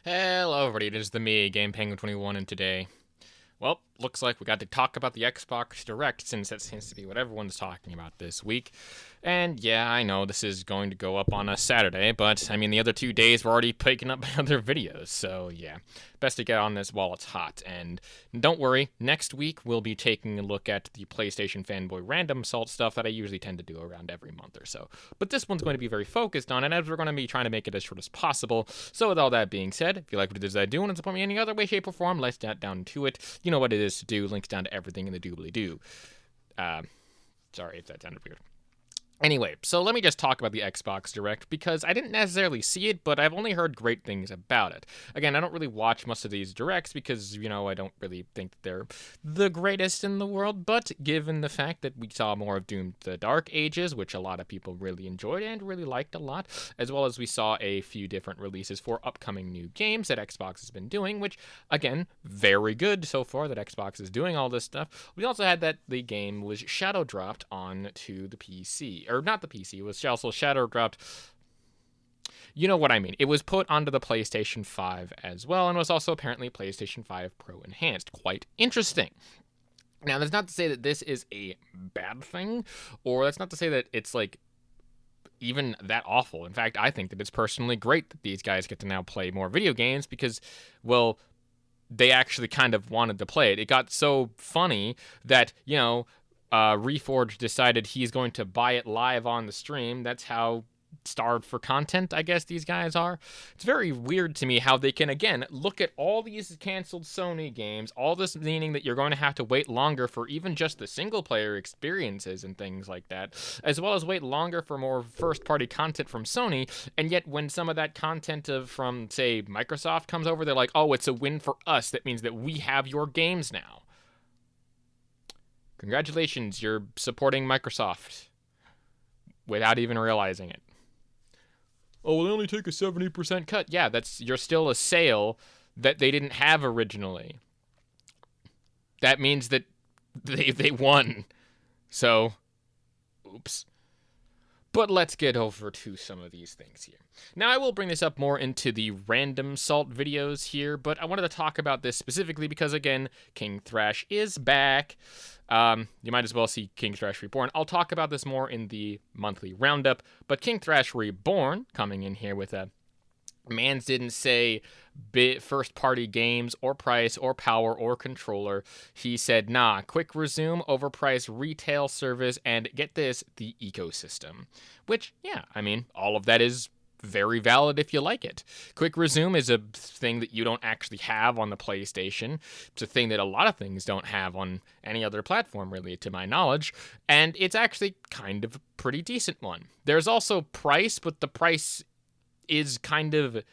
Hello everybody, it is the me, Game Penguin 21, and today, well, looks like we got to talk about the Xbox Direct, since that seems to be what everyone's talking about this week. And yeah, I know this is going to go up on a Saturday, but I mean, the other 2 days were already picking up other videos, so yeah, best to get on this while it's hot. And don't worry, next week we'll be taking a look at the PlayStation Fanboy Random Salt stuff that I usually tend to do around every month or so. But this one's going to be very focused on it, as we're going to be trying to make it as short as possible. So with all that being said, if you like what it is I do and support me in any other way, shape, or form, let's get down to it. You know what it is to do. Links down to everything in the doobly-doo. Sorry if that sounded weird. Anyway, so let me just talk about the Xbox Direct, because I didn't necessarily see it, but I've only heard great things about it. Again, I don't really watch most of these Directs because, I don't really think that they're the greatest in the world, but given the fact that we saw more of Doom the Dark Ages, which a lot of people really enjoyed and really liked a lot, as well as we saw a few different releases for upcoming new games that Xbox has been doing, which, again, very good so far that Xbox is doing all this stuff. We also had that the game was shadow dropped onto the PC. Or not the PC, it was also shadow dropped. You know what I mean. It was put onto the PlayStation 5 as well, and was also apparently PlayStation 5 Pro Enhanced. Quite interesting. Now, that's not to say that this is a bad thing, or that's not to say that it's like even that awful. In fact, I think that it's personally great that these guys get to now play more video games because, well, they actually kind of wanted to play it. It got so funny that, Reforged decided he's going to buy it live on the stream. That's how starved for content, I guess, these guys are. It's very weird to me how they can, again, look at all these canceled Sony games, all this meaning that you're going to have to wait longer for even just the single-player experiences and things like that, as well as wait longer for more first-party content from Sony, and yet when some of that content from, say, Microsoft comes over, they're like, oh, it's a win for us. That means that we have your games now. Congratulations, you're supporting Microsoft without even realizing it. Oh, well, they only take a 70% cut. Yeah, you're still a sale that they didn't have originally. That means that they won. So, oops. But let's get over to some of these things here. Now, I will bring this up more into the random salt videos here, but I wanted to talk about this specifically because, again, King Thrash is back. You might as well see King Thrash Reborn. I'll talk about this more in the monthly roundup, but King Thrash Reborn coming in here with a Mans didn't say first party games or price or power or controller. He said, nah, quick resume, overpriced retail service, and get this, the ecosystem. Which, yeah, I mean, all of that is very valid if you like it. Quick resume is a thing that you don't actually have on the PlayStation. It's a thing that a lot of things don't have on any other platform, really, to my knowledge. And it's actually kind of a pretty decent one. There's also price, but the price is kind of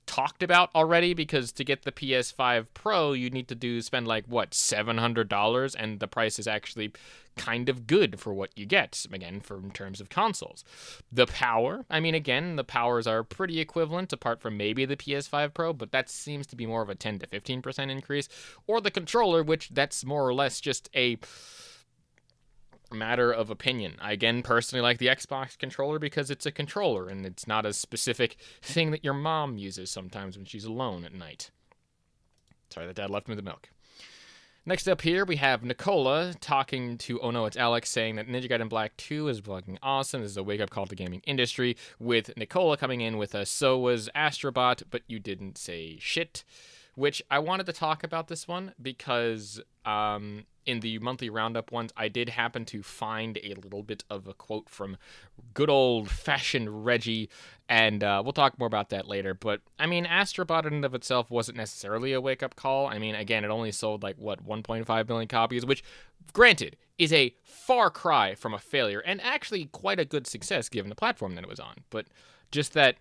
talked about already, because to get the PS5 Pro, you need to spend like, what, $700, and the price is actually kind of good for what you get, again, in terms of consoles. The power, I mean, again, the powers are pretty equivalent, apart from maybe the PS5 Pro, but that seems to be more of a 10 to 15% increase. Or the controller, which that's more or less just a matter of opinion. I, again, personally like the Xbox controller because it's a controller and it's not a specific thing that your mom uses sometimes when she's alone at night. Sorry, that dad left me the milk. Next up here, we have Nicola talking to Oh No, It's Alex, saying that Ninja Gaiden Black 2 is fucking awesome. This is a wake-up call to the gaming industry, with Nicola coming in with a so was Astrobot, but you didn't say shit. Which I wanted to talk about this one because in the monthly roundup ones, I did happen to find a little bit of a quote from good old-fashioned Reggie, and we'll talk more about that later. But, I mean, Astrobot in and of itself wasn't necessarily a wake-up call. I mean, again, it only sold, 1.5 million copies, which, granted, is a far cry from a failure, and actually quite a good success given the platform that it was on. But just that,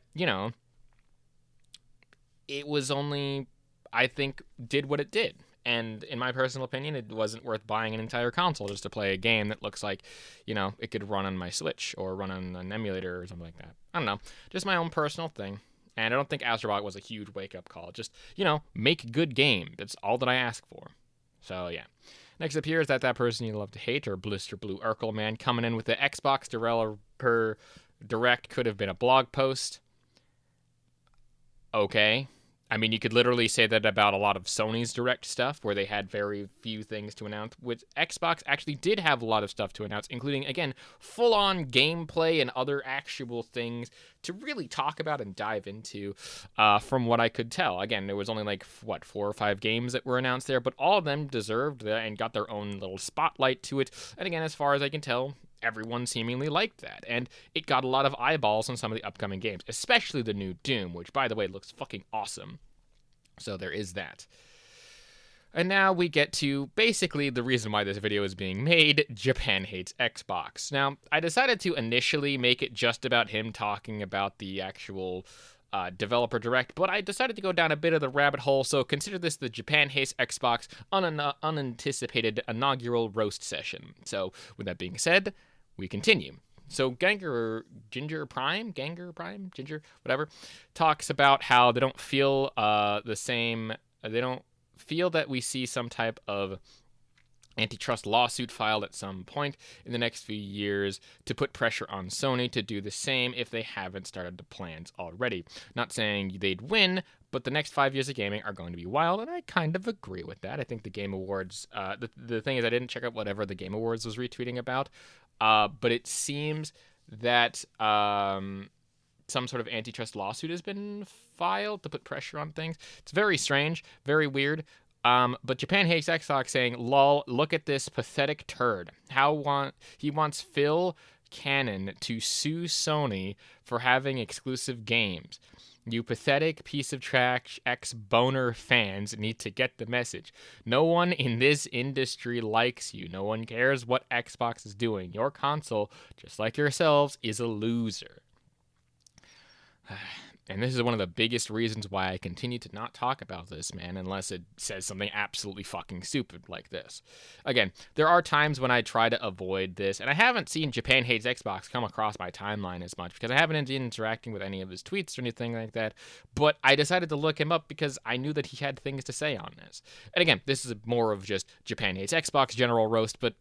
it was only, I think, did what it did. And in my personal opinion, it wasn't worth buying an entire console just to play a game that looks like, it could run on my Switch or run on an emulator or something like that. I don't know. Just my own personal thing. And I don't think Astrobot was a huge wake-up call. Just, make a good game. That's all that I ask for. So, yeah. Next up here is that person you love to hate, or Blister Blue Urkel Man, coming in with the Xbox Direct could have been a blog post. Okay. I mean, you could literally say that about a lot of Sony's direct stuff, where they had very few things to announce. With Xbox, actually did have a lot of stuff to announce, including, again, full-on gameplay and other actual things to really talk about and dive into. From what I could tell, again, there was only like 4 or 5 games that were announced there, but all of them deserved and got their own little spotlight to it. And again, as far as I can tell, everyone seemingly liked that, and it got a lot of eyeballs on some of the upcoming games, especially the new Doom, which, by the way, looks fucking awesome. So there is that. And now we get to basically the reason why this video is being made: Japan hates Xbox. Now, I decided to initially make it just about him talking about the actual developer direct, but I decided to go down a bit of the rabbit hole, so consider this the Japan hates Xbox unanticipated inaugural roast session. So with that being said, we continue. So Ginger, whatever, talks about how they don't feel the same. They don't feel that we see some type of antitrust lawsuit filed at some point in the next few years to put pressure on Sony to do the same if they haven't started the plans already. Not saying they'd win, but the next 5 years of gaming are going to be wild, and I kind of agree with that. I think the Game Awards, the thing is, I didn't check out whatever the Game Awards was retweeting about, but it seems that some sort of antitrust lawsuit has been filed to put pressure on things. It's very strange, very weird. But Japan hates Xbox, saying, "Lol, look at this pathetic turd. He wants Phil Cannon to sue Sony for having exclusive games. You pathetic piece of trash ex-boner fans need to get the message. No one in this industry likes you. No one cares what Xbox is doing. Your console, just like yourselves, is a loser." And this is one of the biggest reasons why I continue to not talk about this, man, unless it says something absolutely fucking stupid like this. Again, there are times when I try to avoid this, and I haven't seen Japan hates Xbox come across my timeline as much because I haven't been interacting with any of his tweets or anything like that, but I decided to look him up because I knew that he had things to say on this. And again, this is more of just Japan hates Xbox general roast, but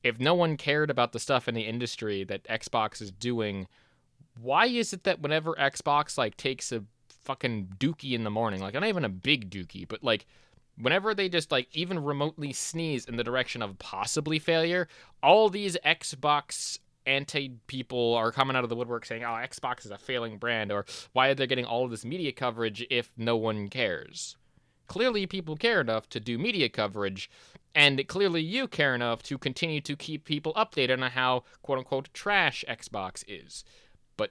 if no one cared about the stuff in the industry that Xbox is doing, why is it that whenever Xbox takes a fucking dookie in the morning, not even a big dookie, but whenever they just even remotely sneeze in the direction of possibly failure, all these Xbox anti-people are coming out of the woodwork saying, "Oh, Xbox is a failing brand," or "Why are they getting all of this media coverage if no one cares?" Clearly people care enough to do media coverage, and clearly you care enough to continue to keep people updated on how quote-unquote trash Xbox is. But,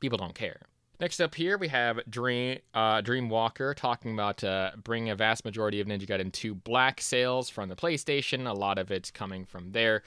people don't care. Next up here, we have Dreamwalker talking about bringing a vast majority of Ninja Gaiden 2 Black sales from the PlayStation. A lot of it's coming from there.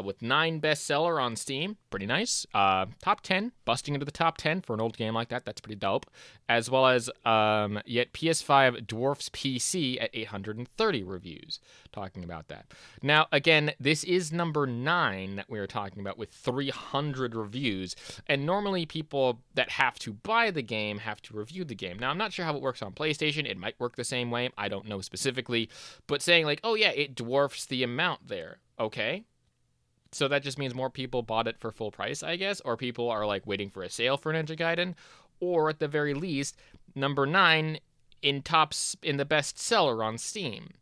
With 9 bestseller on Steam. Pretty nice. Top 10. Busting into the top 10 for an old game like that. That's pretty dope. As well as yet PS5 dwarfs PC at 830 reviews. Talking about that. Now, again, this is number 9 that we were talking about with 300 reviews. And normally people that have to buy the game have to review the game. Now, I'm not sure how it works on PlayStation. It might work the same way. I don't know specifically. But saying oh yeah, it dwarfs the amount there. Okay. So that just means more people bought it for full price, I guess, or people are waiting for a sale for Ninja Gaiden, or at the very least, number 9 in the best seller on Steam.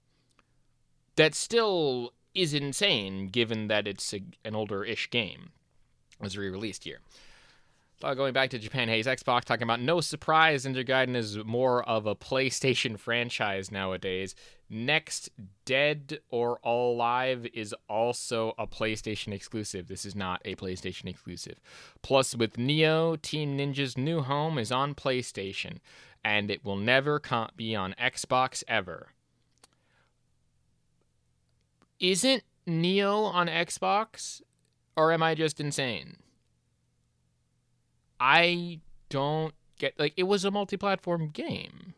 That still is insane, given that it's an older-ish game. It was re-released here. Going back to Japan hates Xbox, talking about no surprise, Ninja Gaiden is more of a PlayStation franchise nowadays. Next, Dead or Alive is also a PlayStation exclusive. This is not a PlayStation exclusive. Plus, with Neo, Team Ninja's new home is on PlayStation, and it will never be on Xbox ever. Isn't Neo on Xbox, or am I just insane? I don't get, it was a multi-platform game,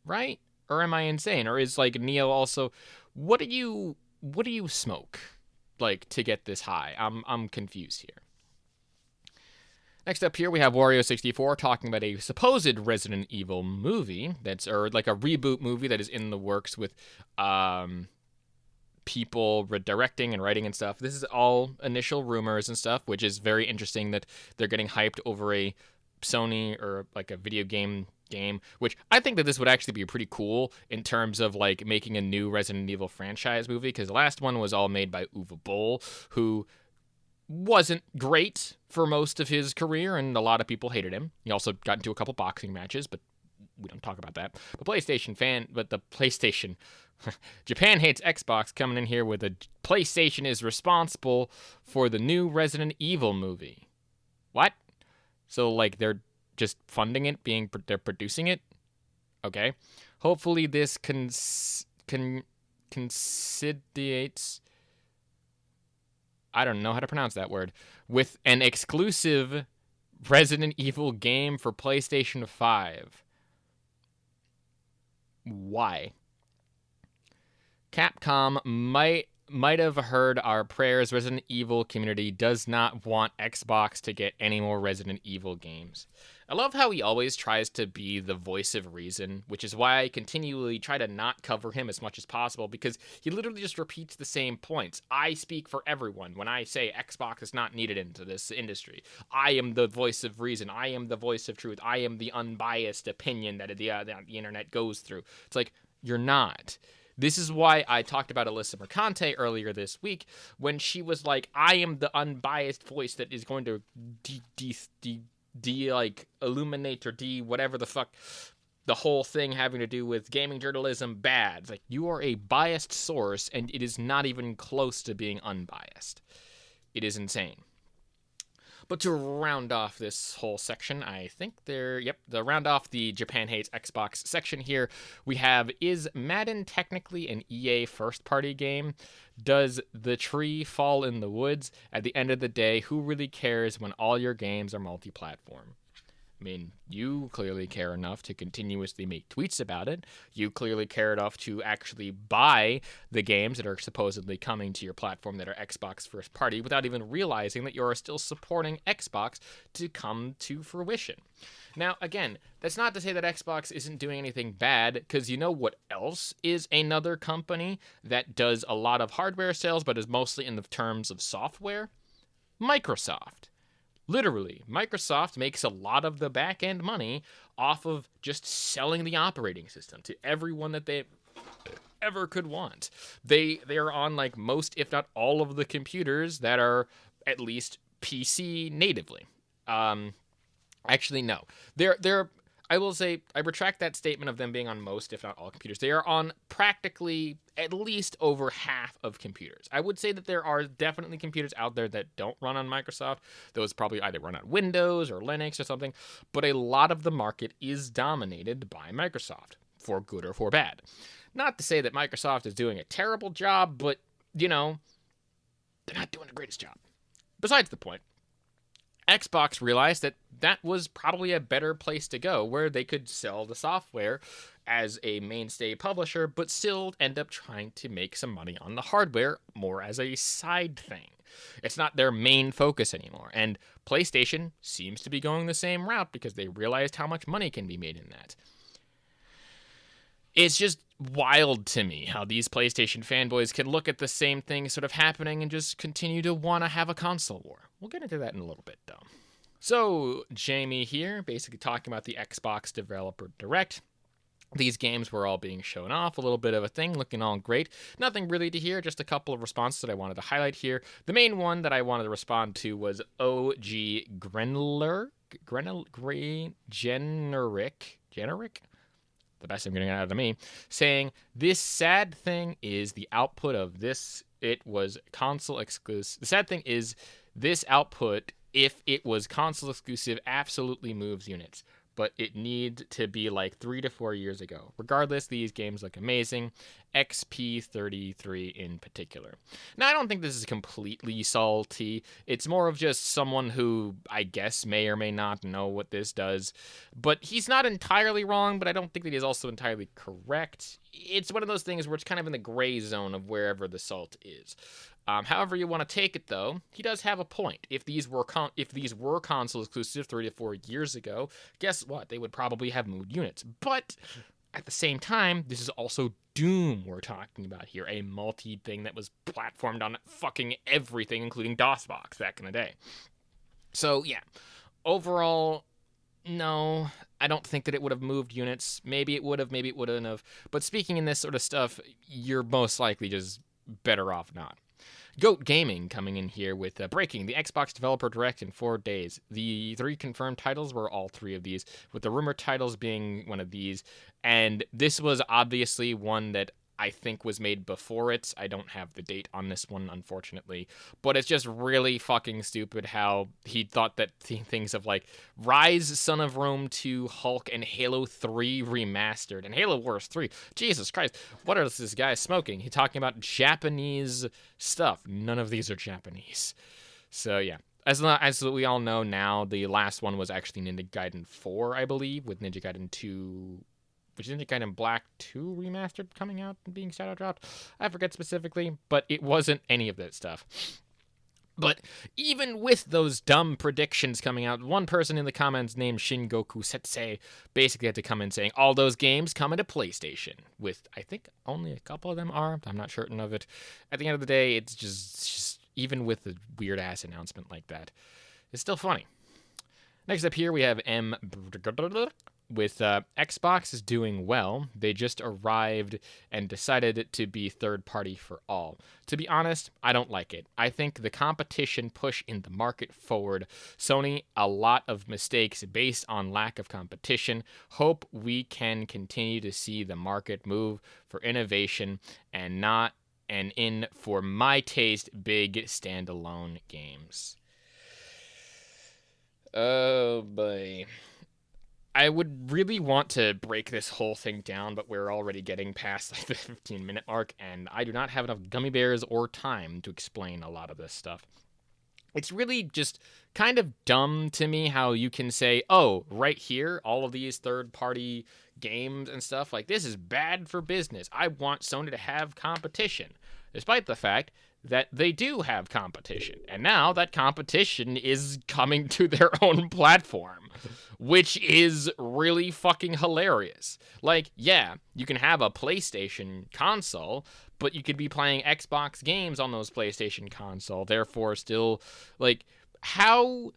right? Or am I insane? Or is Neo also, what do you smoke to get this high? I'm confused here. Next up here we have Wario64 talking about a supposed Resident Evil movie or a reboot movie that is in the works with people redirecting and writing and stuff. This is all initial rumors and stuff, which is very interesting that they're getting hyped over a Sony or a video game game, which I think that this would actually be pretty cool in terms of like making a new Resident Evil franchise movie, because the last one was all made by Uwe Boll, who wasn't great for most of his career, and a lot of people hated him. He also got into a couple boxing matches, but we don't talk about that. The PlayStation Japan hates Xbox coming in here with a PlayStation is responsible for the new Resident Evil movie. What? So like they're just funding it, they're producing it? Okay. Hopefully this conciliates, I don't know how to pronounce that word, with an exclusive Resident Evil game for PlayStation 5. Why? Capcom might have heard our prayers. Resident Evil community does not want Xbox to get any more Resident Evil games. I love how he always tries to be the voice of reason, which is why I continually try to not cover him as much as possible, because he literally just repeats the same points. I speak for everyone when I say Xbox is not needed into this industry. I am the voice of reason. I am the voice of truth. I am the unbiased opinion that the internet goes through. It's like, you're not. This is why I talked about Alyssa Mercante earlier this week, when she was like, I am the unbiased voice that is going to illuminate or whatever the fuck, the whole thing having to do with gaming journalism bad. It's like, you are a biased source, and it is not even close to being unbiased. It is insane. But to round off this whole section, I think to round off the Japan Hates Xbox section here, we have, is Madden technically an EA first-party game? Does the tree fall in the woods? At the end of the day, who really cares when all your games are multi-platform? I mean, you clearly care enough to continuously make tweets about it. You clearly care enough to actually buy the games that are supposedly coming to your platform that are Xbox first party without even realizing that you are still supporting Xbox to come to fruition. Now, again, that's not to say that Xbox isn't doing anything bad, because you know what else is another company that does a lot of hardware sales but is mostly in the terms of software? Microsoft. Literally, Microsoft makes a lot of the back-end money off of just selling the operating system to everyone that they ever could want. They are on like most, if not all, of the computers that are at least PC natively. Actually, no. They're I will say, I retract that statement of them being on most, if not all, computers. They are on practically at least over half of computers. I would say that there are definitely computers out there that don't run on Microsoft. Those probably either run on Windows or Linux or something. But a lot of the market is dominated by Microsoft, for good or for bad. Not to say that Microsoft is doing a terrible job, but, you know, they're not doing the greatest job. Besides the point, Xbox realized that that was probably a better place to go, where they could sell the software as a mainstay publisher, but still end up trying to make some money on the hardware more as a side thing. It's not their main focus anymore, and PlayStation seems to be going the same route because they realized how much money can be made in that. It's just wild to me how these PlayStation fanboys can look at the same thing sort of happening and just continue to want to have a console war. We'll get into that in a little bit, though. So, Jamie here, basically talking about the Xbox Developer Direct. These games were all being shown off, a little bit of a thing, looking all great. Nothing really to hear, just a couple of responses that I wanted to highlight here. The main one that I wanted to respond to was OG Generic? The best I'm getting out of me, saying, this sad thing is the output of this, it was console exclusive. The sad thing is this output, if it was console exclusive, absolutely moves units. But it need to be like 3 to 4 years ago. Regardless, these games look amazing. XP33 in particular. Now, I don't think this is completely salty. It's more of just someone who, I guess, may or may not know what this does. But he's not entirely wrong, but I don't think that he's also entirely correct. It's one of those things where it's kind of in the gray zone of wherever the salt is. However you want to take it, though, he does have a point. If these were console exclusive 3 to 4 years ago, guess what? They would probably have moved units. But at the same time, this is also Doom we're talking about here, a multi thing that was platformed on fucking everything, including DOSBox back in the day. So yeah, overall, No, I don't think that it would have moved units. Maybe it would have, maybe it wouldn't have. But speaking in this sort of stuff, you're most likely just better off not. Goat Gaming coming in here with breaking the Xbox Developer Direct in 4 days. The 3 confirmed titles were all 3 of these, with the rumored titles being one of these. And this was obviously one that I think was made before it. I don't have the date on this one, unfortunately. But it's just really fucking stupid how he thought that things of like Rise, Son of Rome 2, Hulk, and Halo 3 remastered. And Halo Wars 3. Jesus Christ, what is this guy smoking? He's talking about Japanese stuff. None of these are Japanese. So yeah. As we all know now, the last one was actually Ninja Gaiden 4, I believe, with Ninja Gaiden 2... which is Ninja Gaiden Black 2 remastered coming out and being shadow dropped. I forget specifically, but it wasn't any of that stuff. But even with those dumb predictions coming out, one person in the comments named Shingoku Setsei basically had to come in saying all those games come into PlayStation. With, I think, only a couple of them are. I'm not certain of it. At the end of the day, it's just even with a weird-ass announcement like that, it's still funny. Next up here, we have with Xbox is doing well. They just arrived and decided to be third party for all. To be honest, I don't like it. I think the competition push in the market forward. Sony, a lot of mistakes based on lack of competition. Hope we can continue to see the market move for innovation and not and in, for my taste, big standalone games. Oh boy. I would really want to break this whole thing down, but we're already getting past like the 15-minute mark, and I do not have enough gummy bears or time to explain a lot of this stuff. It's really just kind of dumb to me how you can say, oh, right here, all of these third-party games and stuff, like, this is bad for business. I want Sony to have competition, despite the fact that they do have competition. And now that competition is coming to their own platform, which is really fucking hilarious. Like, yeah, you can have a PlayStation console, but you could be playing Xbox games on those PlayStation console, therefore still, like, how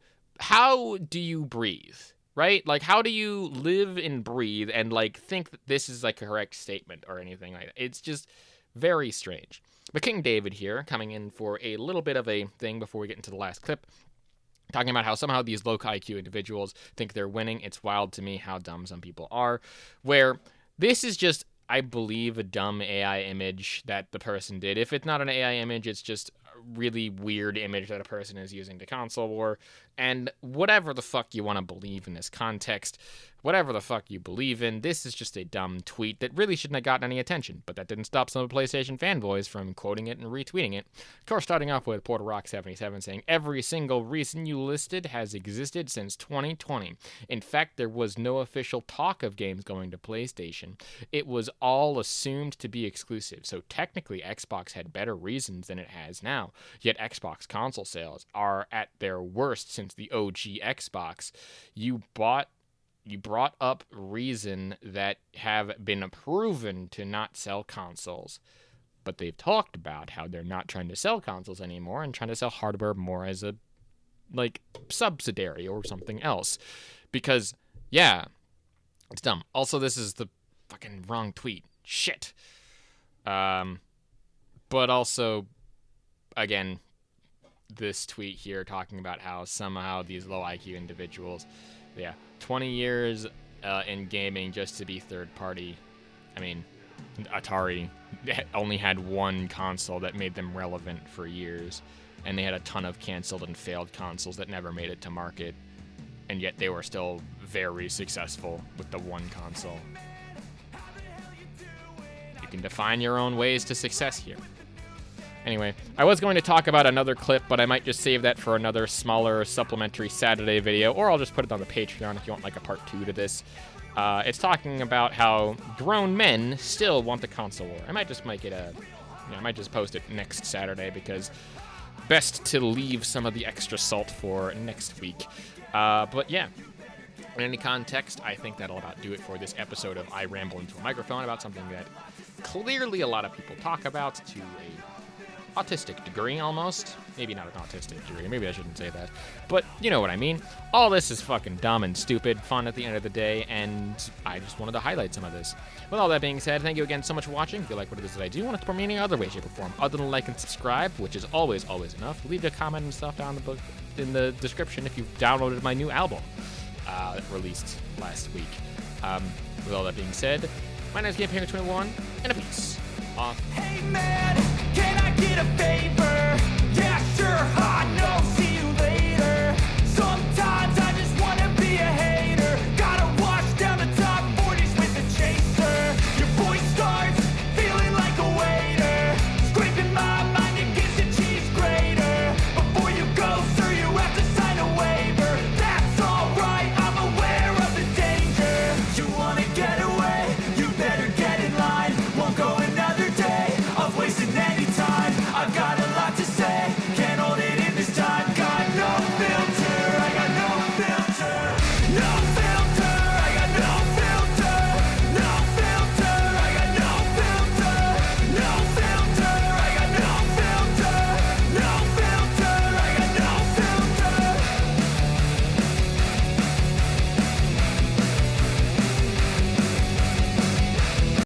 do you breathe? Right? Like, how do you live and breathe and, like, think that this is, like, a correct statement or anything like that? It's just very strange. But King David here, coming in for a little bit of a thing before we get into the last clip, talking about how somehow these low IQ individuals think they're winning. It's wild to me how dumb some people are, where this is just, I believe, a dumb AI image that the person did. If it's not an AI image, it's just a really weird image that a person is using to console war. And whatever the fuck you want to believe in this context, whatever the fuck you believe in, this is just a dumb tweet that really shouldn't have gotten any attention, but that didn't stop some of the PlayStation fanboys from quoting it and retweeting it. Of course, starting off with Porter Rock 77 saying, every single reason you listed has existed since 2020. In fact, there was no official talk of games going to PlayStation. It was all assumed to be exclusive, so technically Xbox had better reasons than it has now. Yet Xbox console sales are at their worst since the OG Xbox. You brought up reason that have been proven to not sell consoles, but they've talked about how they're not trying to sell consoles anymore and trying to sell hardware more as a, like, subsidiary or something else. Because, yeah, it's dumb. Also, this is the fucking wrong tweet. Shit. But also, again, this tweet here talking about how somehow these low IQ individuals, 20 years in gaming just to be third party. I mean, Atari only had one console that made them relevant for years, and they had a ton of canceled and failed consoles that never made it to market, and yet they were still very successful with the one console. You can define your own ways to success here. Anyway, I was going to talk about another clip, but I might just save that for another smaller supplementary Saturday video, or I'll just put it on the Patreon if you want like a part 2 to this. It's talking about how grown men still want the console war. I might just make it I might just post it next Saturday because best to leave some of the extra salt for next week. But yeah, in any context, I think that'll about do it for this episode of I Ramble Into a Microphone about something that clearly a lot of people talk about to a autistic degree almost. Maybe not an autistic degree, maybe I shouldn't say that. But you know what I mean. All this is fucking dumb and stupid fun at the end of the day, and I just wanted to highlight some of this. With all that being said, thank you again so much for watching. If you like what it is that I do, want to support me in any other way, shape, or form, other than like and subscribe, which is always enough. Leave a comment and stuff down in the description if you've downloaded my new album released last week. With all that being said, my name is GamePenguin21, and a peace. Off. Hey man, can I get a favor? Yeah, sure, hot.